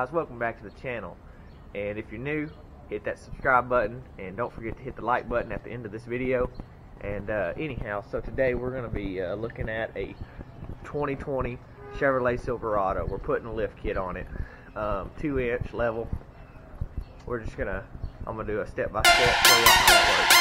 guys, welcome back to the channel. And if you're new, hit that subscribe button and don't forget to hit the like button at the end of this video. And anyhow, so today we're going to be looking at a 2020 Chevrolet Silverado. We're putting a lift kit on it, 2-inch level. I'm gonna do a step-by-step show you how that works.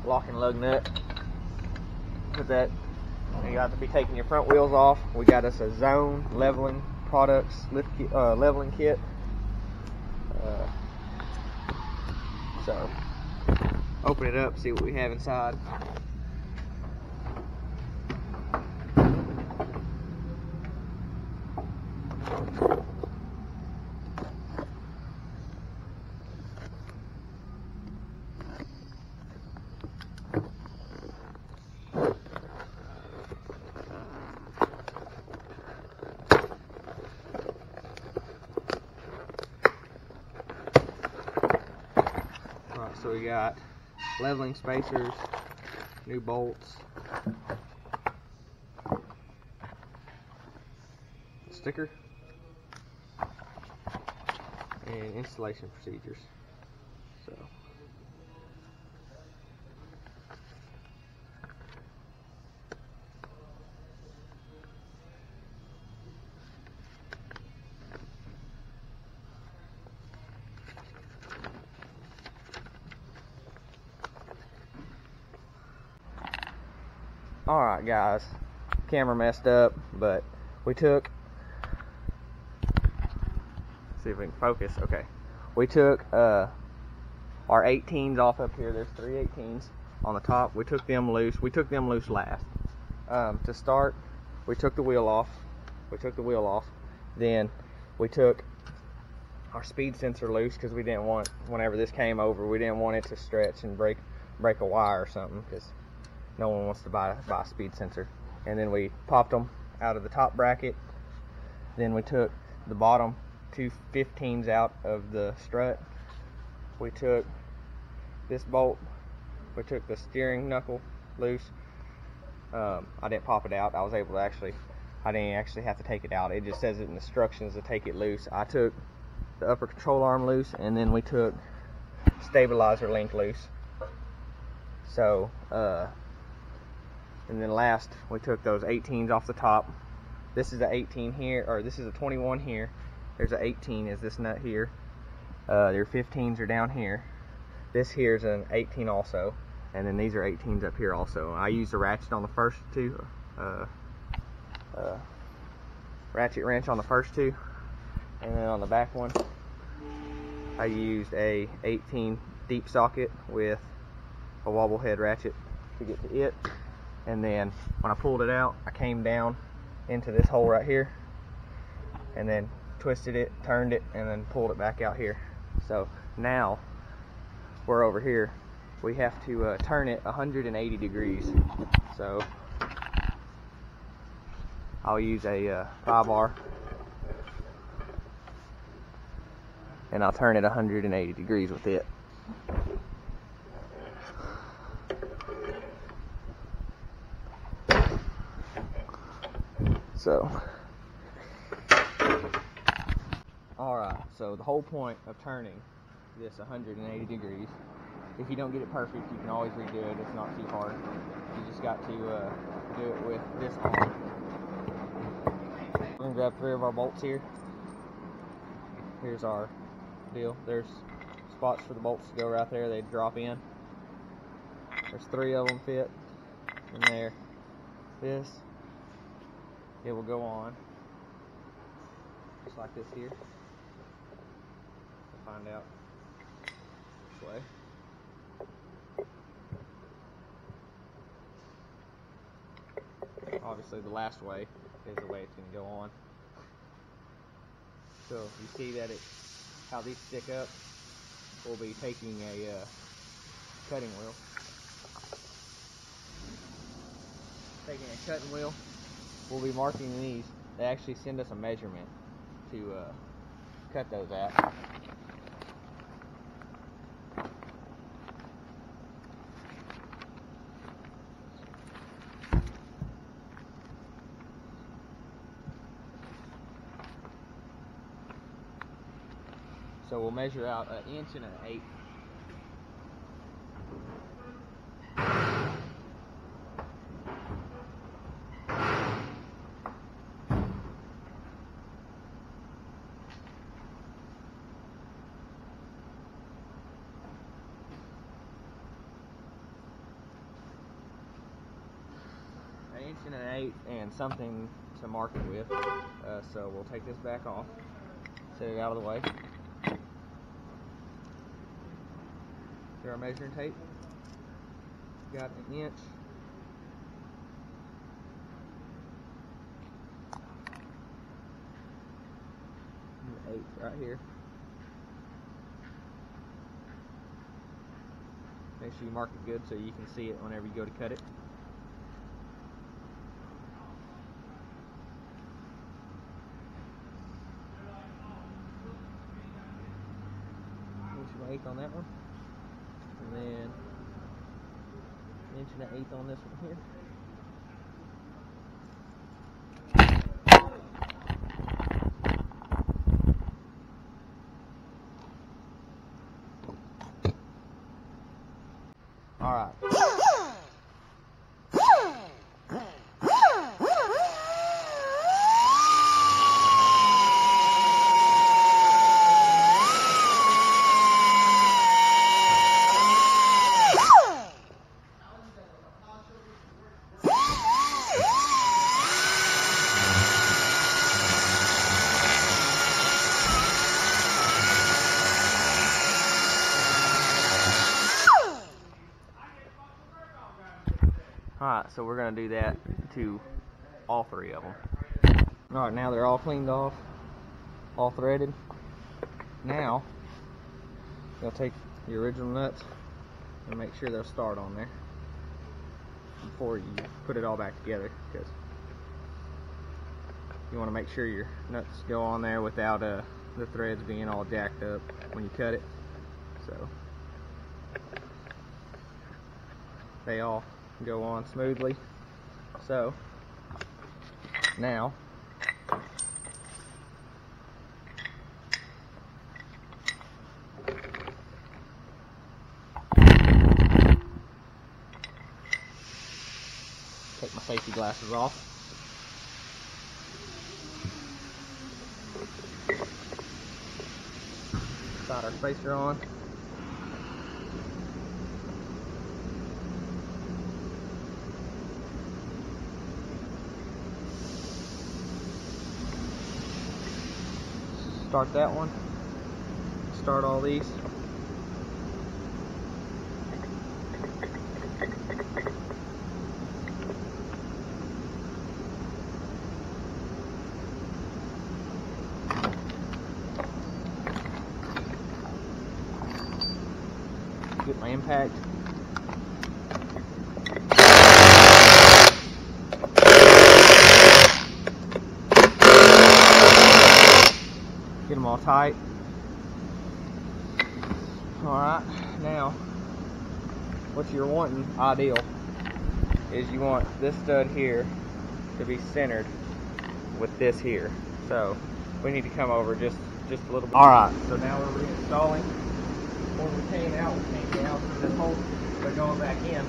Lock and lug nut. Put that. You got to be taking your front wheels off. We got us a Zone Leveling Products lift kit, leveling kit. So open it up, see what we have inside. So we got leveling spacers, new bolts, sticker, and installation procedures. So alright guys, camera messed up, but we took, see if we can focus, okay. We took our 18s off up here. There's 3 18s on the top. We took them loose. We took them loose last. To start, we took the wheel off. Then we took our speed sensor loose because we didn't want, whenever this came over, we didn't want it to stretch and break a wire or something, because no one wants to buy a speed sensor. And then we popped them out of the top bracket. Then we took the bottom 2 15s out of the strut. We took this bolt. We took the steering knuckle loose. I didn't pop it out. I didn't actually have to take it out. It just says it in the instructions to take it loose. I took the upper control arm loose, and then we took stabilizer link loose. So and then last, we took those 18s off the top. This is an 18 here, or this is a 21 here. There's an 18 is this nut here. Your 15s are down here. This here is an 18 also, and then these are 18s up here also. I used a ratchet on the first two, ratchet wrench on the first two, and then on the back one, I used a 18 deep socket with a wobble head ratchet to get to it. And then when I pulled it out, I came down into this hole right here and then twisted it, turned it, and then pulled it back out here. So now we're over here. We have to turn it 180 degrees. So I'll use a pry bar and I'll turn it 180 degrees with it. So, alright, so the whole point of turning this 180 degrees, if you don't get it perfect, you can always redo it. It's not too hard. You just got to do it with this arm. We're going to grab 3 of our bolts here. Here's our deal. There's spots for the bolts to go right there. They drop in. There's 3 of them fit in there. This, it will go on just like this here. We'll find out this way. obviously the last way is the way it's going to go on. So you see that how these stick up. We'll be taking a cutting wheel. Taking a cutting wheel, we'll be marking these. They actually send us a measurement to cut those at. So we'll measure out 1 inch and 1/8. An inch and 1/8 and something to mark it with. So we'll take this back off, set it out of the way. Here our measuring tape. Got 1 inch. And 1/8 right here. Make sure you mark it good so you can see it whenever you go to cut it. Inch and 1/8 on that one. And then 1 inch and 1/8 on this one here. All right. Alright, so we're going to do that to all 3 of them. Alright, now they're all cleaned off, all threaded. Now, you'll take your original nuts and make sure they'll start on there before you put it all back together, because you want to make sure your nuts go on there without the threads being all jacked up when you cut it. So they all go on smoothly. So now take my safety glasses off. Got our spacer on. Start that one. Start all these. Get my impact. Get them all tight. Alright, now what you're wanting, ideal, is you want this stud here to be centered with this here. So we need to come over just a little bit. Alright, so now we're reinstalling. When we came out through this hole, but going back in,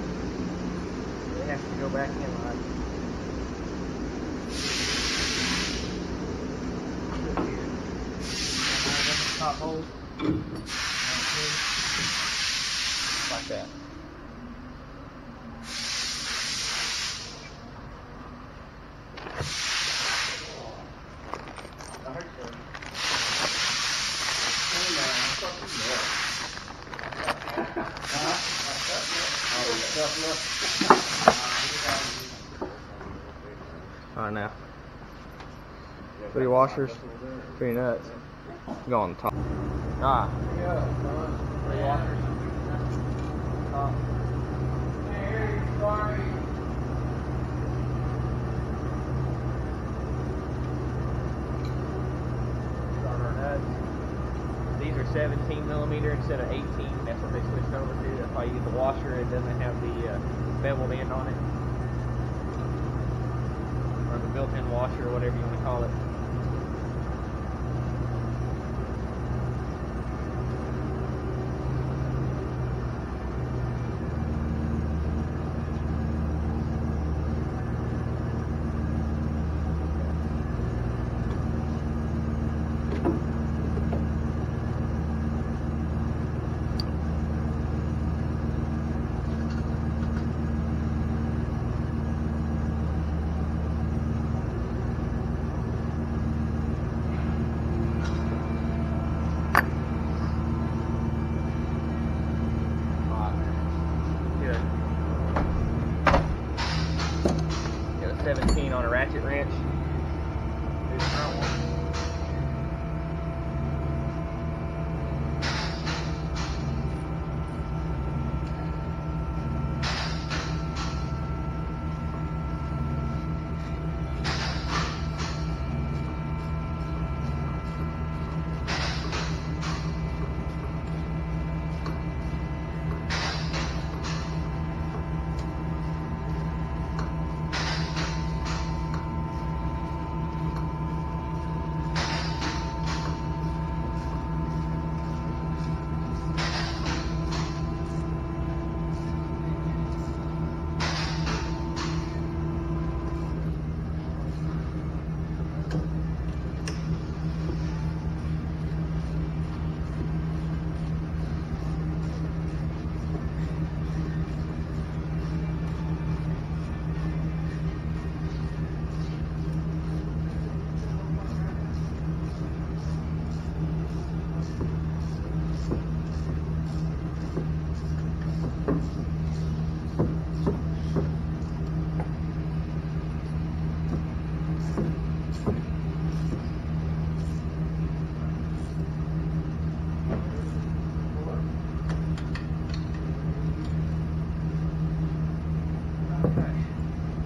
it has to go back in like top hole, like that. Alright now. 3 washers, 3 nuts. Go on the top. Ah. 3 washers. Top. Start our nuts. These are 17 millimeter instead of 18. That's what they switched over to. That's why you get the washer. It doesn't have the beveled end on it. Or the built-in washer, or whatever you want to call it. Got a 17 on a ratchet wrench. Do the front one.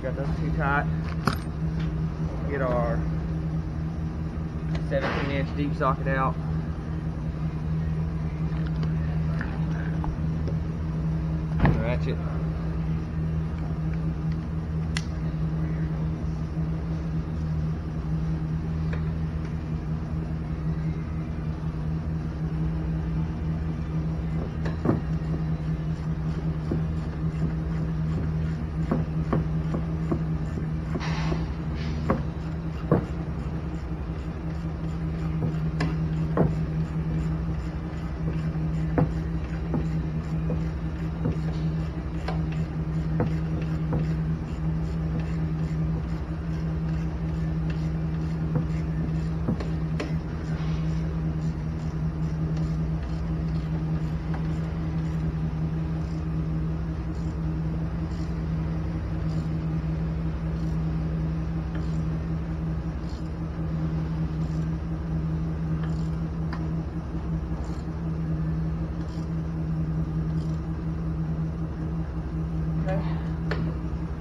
Got those 2 tight. Get our 17-inch deep socket out. Ratchet.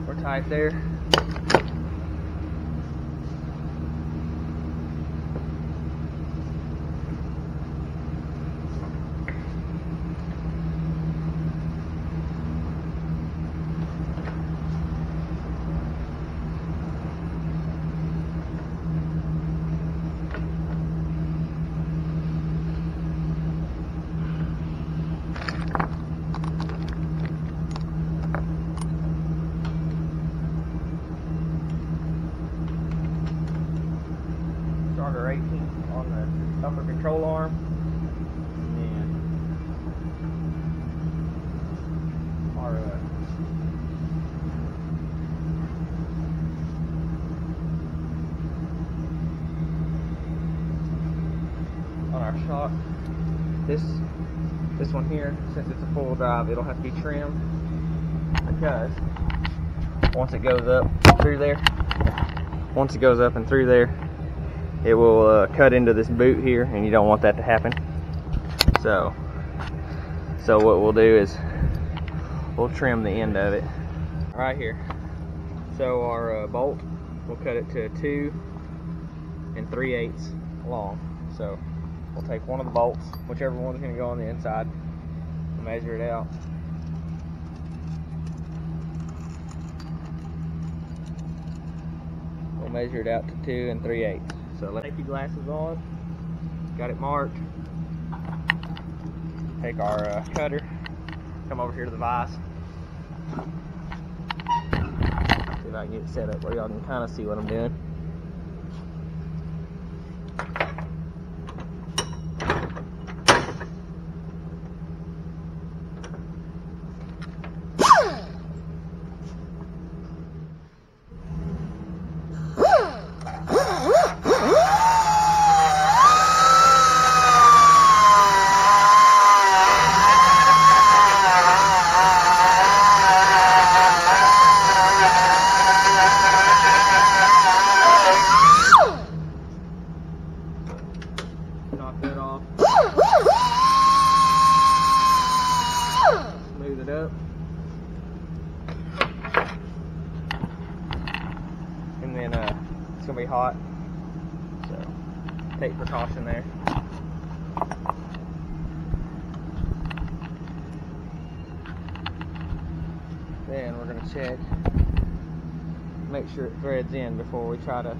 We're tight there. Starter 18 on the upper control arm, and our on our shock. This one here, since it's a full drive, it'll have to be trimmed because once it goes up through there, once it goes up and through there, it will cut into this boot here, and you don't want that to happen. So what we'll do is we'll trim the end of it right here. So our bolt, we'll cut it to 2 3/8 long. So we'll take one of the bolts, whichever one's going to go on the inside, we'll measure it out. We'll measure it out to 2 3/8. So let's take your glasses on. Got it marked. Take our cutter, come over here to the vise. See if I can get it set up where y'all can kind of see what I'm doing. Knock that off. Smooth it up. And then it's gonna be hot, so take precaution there. Then we're gonna check, make sure it threads in before we try to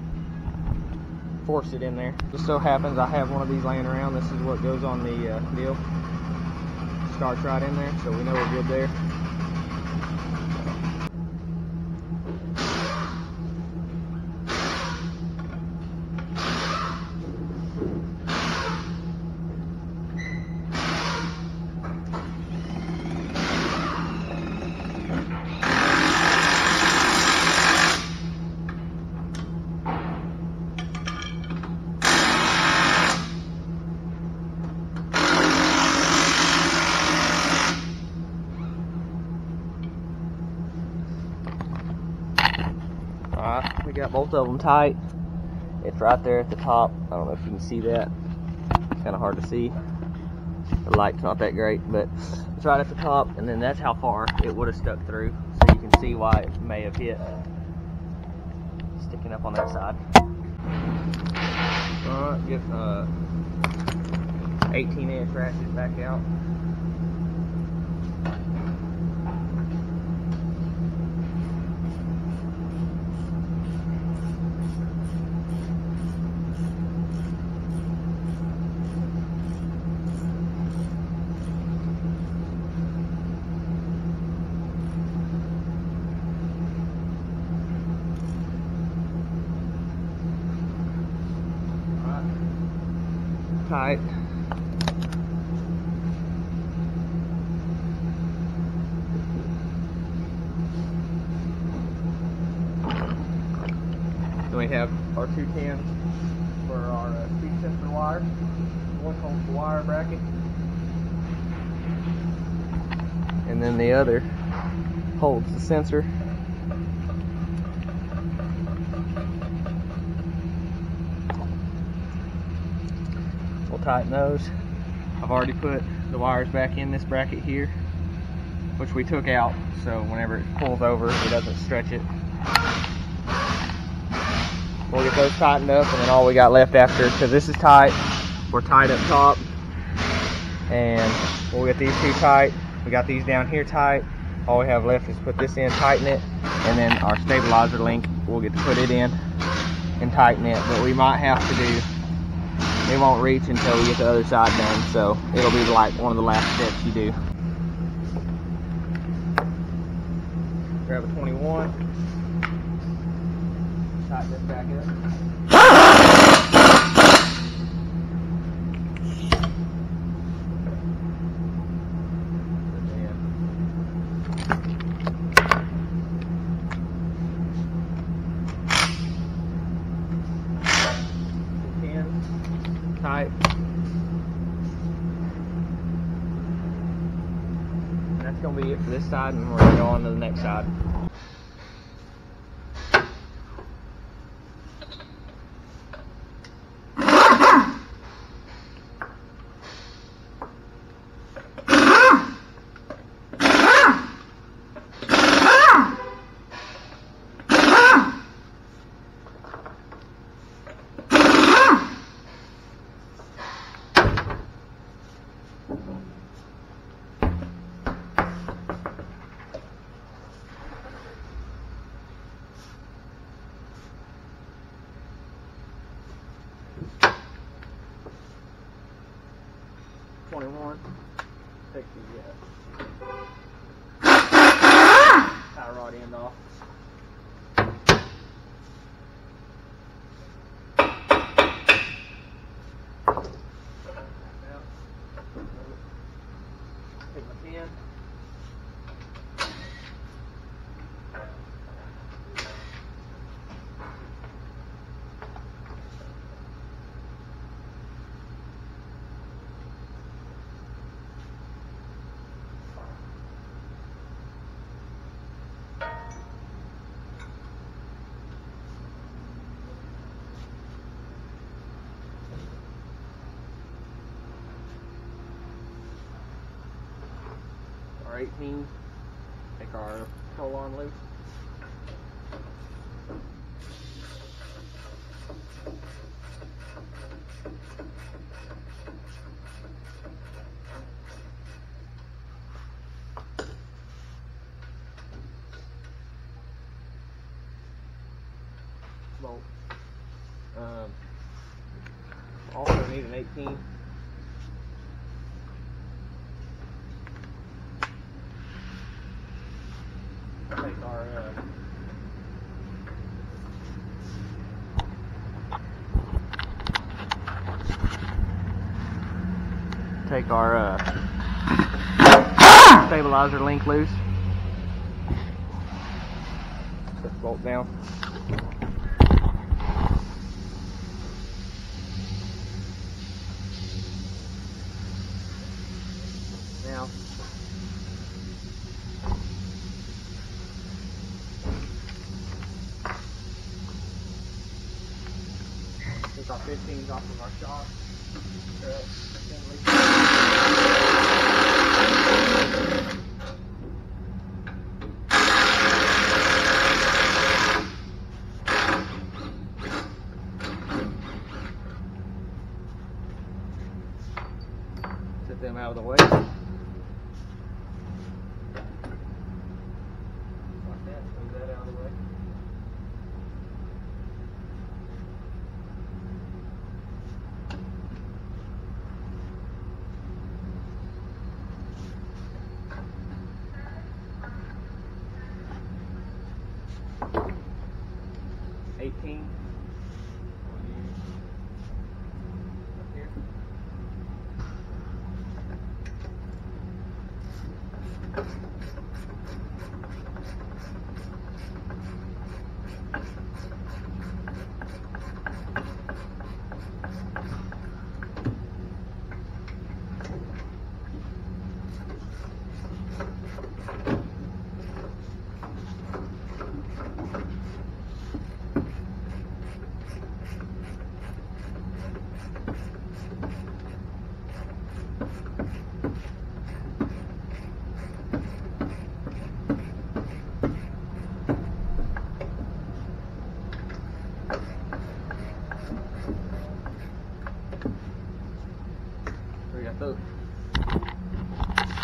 force it in there. Just so happens I have one of these laying around. This is what goes on the deal. Starts right in there, so we know we're good there. Alright, we got both of them tight. It's right there at the top. I don't know if you can see that. It's kind of hard to see. The light's not that great, but it's right at the top, and then that's how far it would have stuck through. So you can see why it may have hit sticking up on that side. Alright, get 18-inch ratchet back out. Tight. Then we have our 2 cans for our speed sensor wire. One holds the wire bracket, and then the other holds the sensor. We'll tighten those. I've already put the wires back in this bracket here, which we took out, so whenever it pulls over, it doesn't stretch it. We'll get those tightened up, and then all we got left after, because this is tight, we're tight up top, and we'll get these 2 tight. We got these down here tight. All we have left is put this in, tighten it, and then our stabilizer link, we'll get to put it in and tighten it. But we might have to do, it won't reach until we get the other side done, so it'll be like one of the last steps you do. Grab a 21, tighten this back up. Tight. And that's going to be it for this side, and we're going to go on to the next side. on. Take the tie rod end off. Take my pin. Our 18, take our pull on loose. Bolt. Also need an 18. Take our stabilizer link loose. Set the bolt down. Now, take our 15s off of our shock. Set them out of the way. Like that, move that out of the way.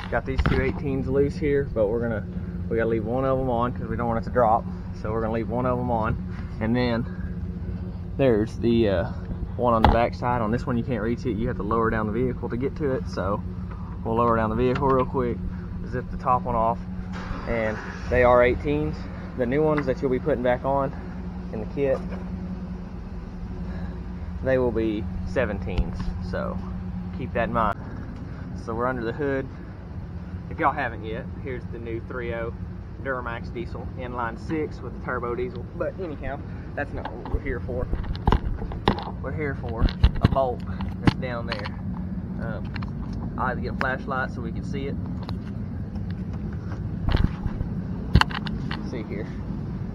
Got these two 18s loose here, but we gotta leave one of them on because we don't want it to drop. So we're gonna leave one of them on, and then there's the one on the back side. On this one you can't reach it, you have to lower down the vehicle to get to it. So we'll lower down the vehicle real quick, zip the top one off, and they are 18s. The new ones that you'll be putting back on in the kit, they will be 17s. So keep that in mind. So we're under the hood. If y'all haven't yet, here's the new 3.0 Duramax diesel inline 6 with the turbo diesel. But anyhow, that's not what we're here for. We're here for a bolt that's down there. I had to get a flashlight so we can see it. See here,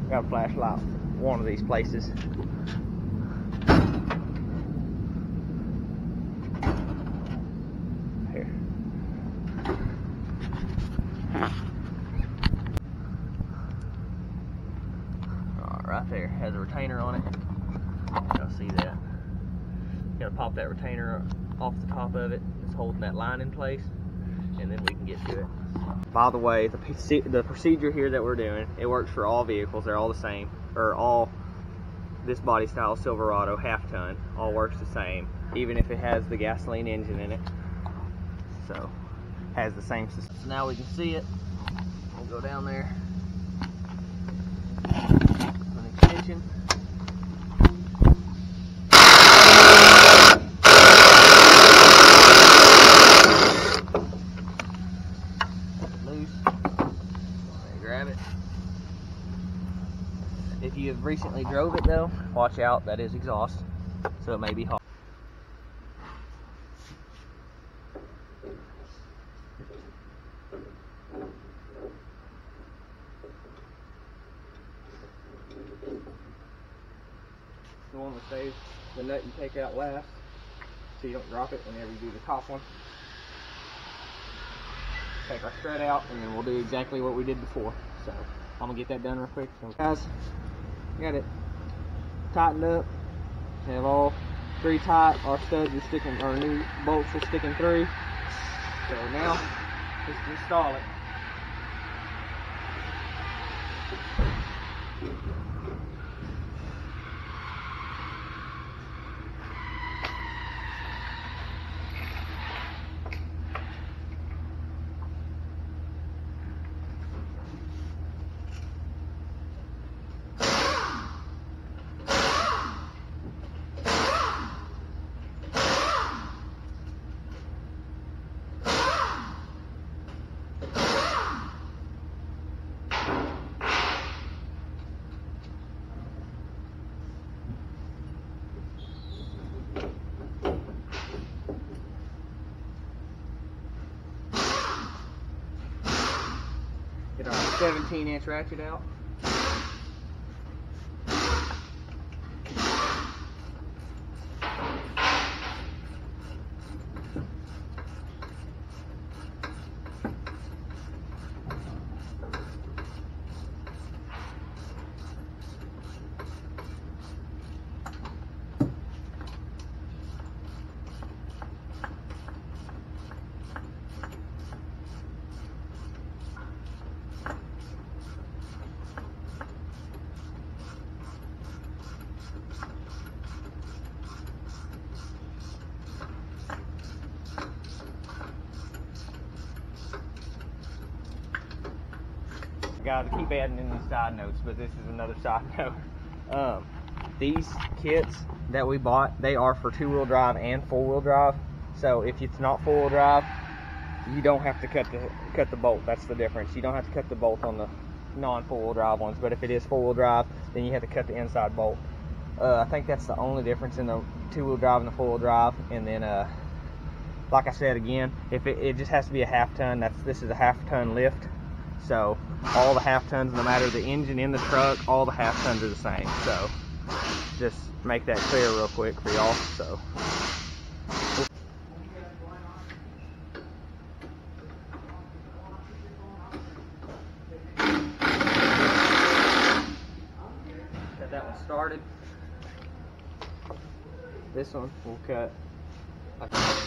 got a flashlight one of these places. Right there, has a retainer on it. Y'all see that? Gotta pop that retainer off the top of it. It's holding that line in place, and then we can get to it. By the way, the procedure here that we're doing, it works for all vehicles. They're all the same, or all this body style Silverado half ton all works the same, even if it has the gasoline engine in it. so has the same system. So now we can see it. We'll go down there. An extension. Loose. Grab it. If you have recently drove it though, watch out, that is exhaust, so it may be hot. The one that saves the nut you take out last, so you don't drop it whenever you do the top one. Take our strut out, and then we'll do exactly what we did before. So I'm gonna get that done real quick. So guys, got it tightened up. Have all three tight. Our studs are sticking, our new bolts are sticking through. So now let's install it. Get our 17-inch ratchet out. Guys, I keep adding in these side notes, but this is another side note. These kits that we bought, they are for 2-wheel drive and 4-wheel drive. So if it's not 4-wheel drive, you don't have to cut the bolt. That's the difference. You don't have to cut the bolt on the non-4-wheel drive ones, but if it is 4-wheel drive, then you have to cut the inside bolt. I think that's the only difference in the 2-wheel drive and the 4-wheel drive. And then, like I said again, if it just has to be a half ton. This is a half ton lift. So all the half tons, no matter the engine in the truck, all the half tons are the same. So just make that clear real quick for y'all. So got that one started. This one we'll cut like that.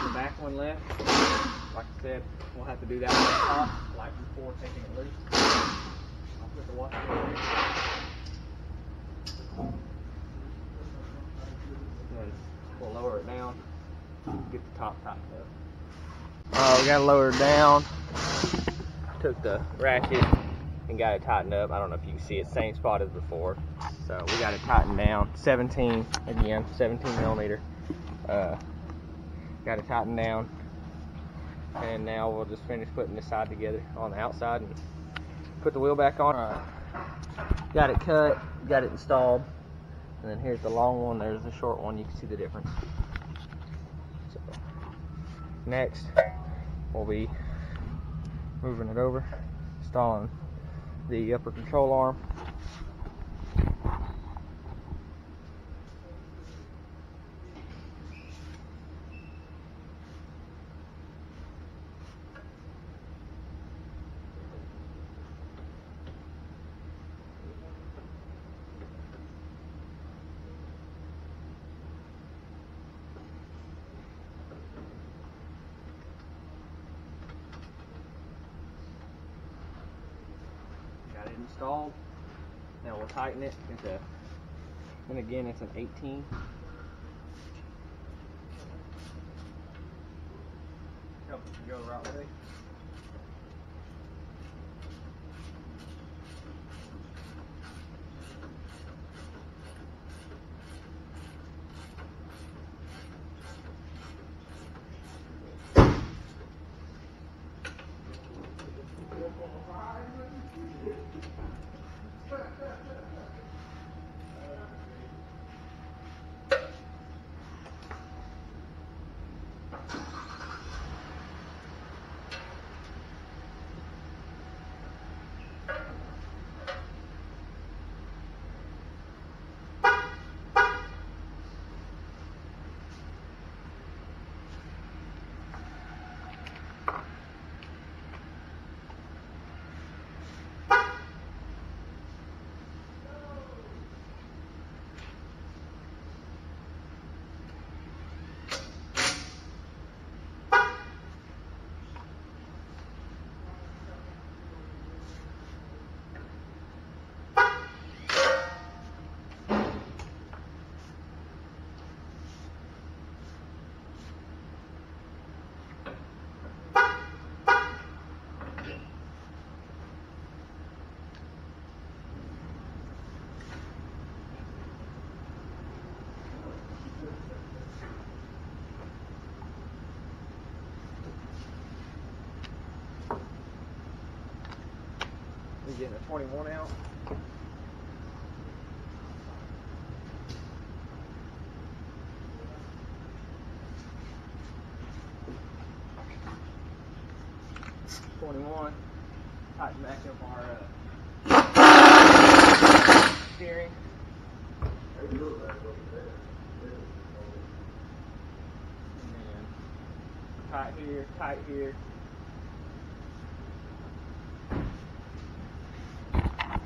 The back one left. Like I said, we'll have to do that on the top, like before taking it loose. I'll put the washer in there. We'll lower it down, get the top tightened up. We gotta lower it down. Took the ratchet and got it tightened up. I don't know if you can see it, same spot as before. So we got it tightened down. 17 millimeter. Got it tightened down. And now we'll just finish putting this side together on the outside and put the wheel back on. got it cut, got it installed, and then here's the long one, there's the short one. You can see the difference. So next we'll be moving it over, installing the upper control arm. Got it installed. Now we'll tighten it. And again, it's an 18. Help it to go the right way. We're getting a 21 out. Tighten back up our steering. And then tight here.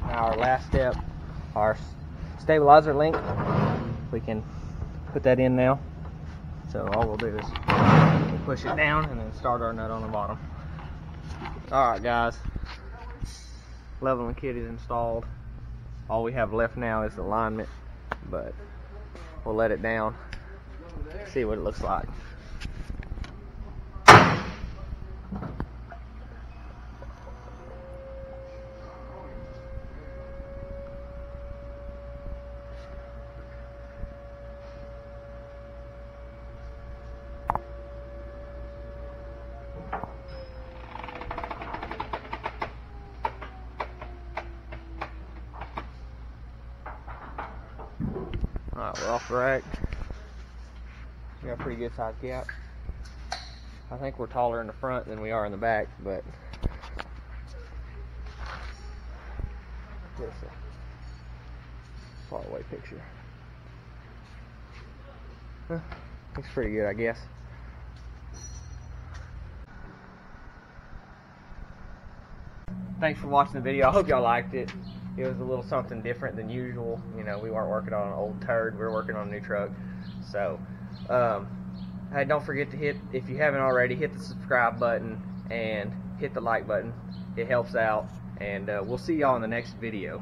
Now our last step, our stabilizer link. We can put that in now. So all we'll do is push it down and then start our nut on the bottom. Alright guys, leveling kit is installed. All we have left now is the alignment, but we'll let it down, see what it looks like. Alright, we're off the rack. We got a pretty good sized gap. I think we're taller in the front than we are in the back, but just a far away picture. Looks pretty good, I guess. Thanks for watching the video. I hope y'all liked it. It was a little something different than usual. You know, we weren't working on an old turd. We were working on a new truck. So, hey, don't forget to hit, if you haven't already, hit the subscribe button and hit the like button. It helps out. And we'll see y'all in the next video.